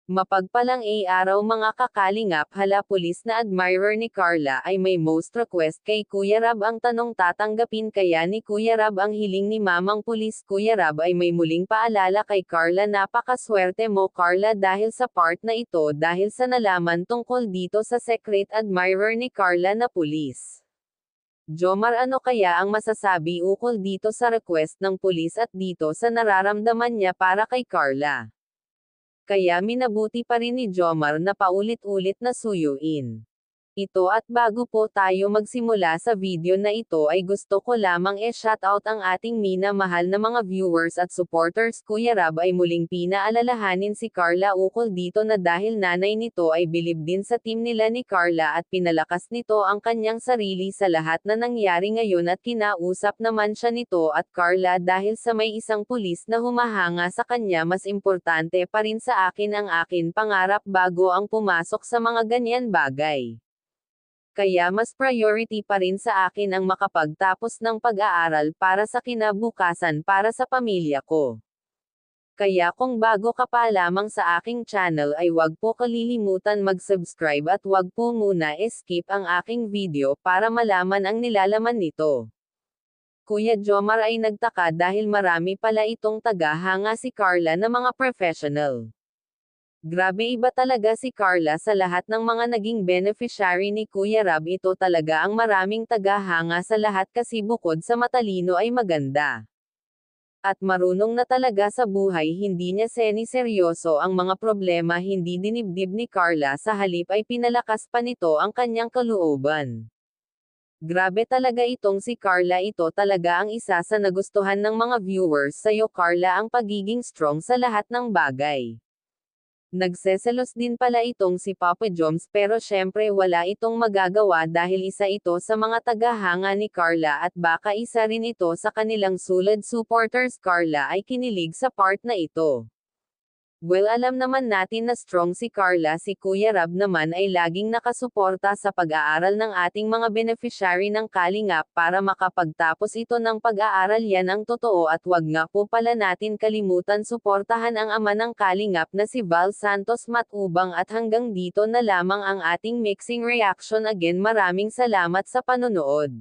Mapagpalang araw mga kakalingap, hala pulis na admirer ni Carla ay may most request kay Kuya Rab, ang tanong tatanggapin kaya ni Kuya Rab ang hiling ni Mamang Pulis. Kuya Rab ay may muling paalala kay Carla, napakaswerte mo Carla dahil sa part na ito dahil sa nalaman tungkol dito sa secret admirer ni Carla na pulis. Jomar, ano kaya ang masasabi ukol dito sa request ng pulis at dito sa nararamdaman niya para kay Carla? Kaya minabuti pa rin ni Jomar na paulit-ulit na suyuin ito. At bago po tayo magsimula sa video na ito ay gusto ko lamang shoutout ang ating minamahal na mga viewers at supporters. Kuya Rab ay muling pinaalalahanin si Carla ukol dito na dahil nanay nito ay bilib din sa team nila ni Carla at pinalakas nito ang kanyang sarili sa lahat na nangyari ngayon at kinausap naman siya nito at Carla dahil sa may isang pulis na humahanga sa kanya. Mas importante pa rin sa akin ang akin pangarap bago ang pumasok sa mga ganyan bagay. Kaya mas priority pa rin sa akin ang makapagtapos ng pag-aaral para sa kinabukasan para sa pamilya ko. Kaya kung bago ka pa lamang sa aking channel ay wag po kalilimutan mag-subscribe at wag po muna skip ang aking video para malaman ang nilalaman nito. Kuya Jomar ay nagtaka dahil marami pala itong tagahanga si Carla na mga professional. Grabe, iba talaga si Carla sa lahat ng mga naging beneficiary ni Kuya Rab. Ito talaga ang maraming tagahanga sa lahat kasi bukod sa matalino ay maganda at marunong na talaga sa buhay. Hindi niya seni-seryoso ang mga problema, hindi dinibdib ni Carla, sa halip ay pinalakas pa nito ang kanyang kalooban. Grabe talaga itong si Carla, ito talaga ang isa sa nagustuhan ng mga viewers sa'yo Carla, ang pagiging strong sa lahat ng bagay. Nagseselos din pala itong si Papa Joms pero syempre wala itong magagawa dahil isa ito sa mga tagahanga ni Carla at baka isa rin ito sa kanilang sulad supporters. Carla ay kinilig sa part na ito. Well, alam naman natin na strong si Carla. Si Kuya Rab naman ay laging nakasuporta sa pag-aaral ng ating mga beneficiary ng Kalingap para makapagtapos ito ng pag-aaral. Yan ang totoo. At wag nga po pala natin kalimutan suportahan ang ama ng Kalingap na si Val Santos Matubang. At hanggang dito na lamang ang ating mixing reaction. Again, maraming salamat sa panonood.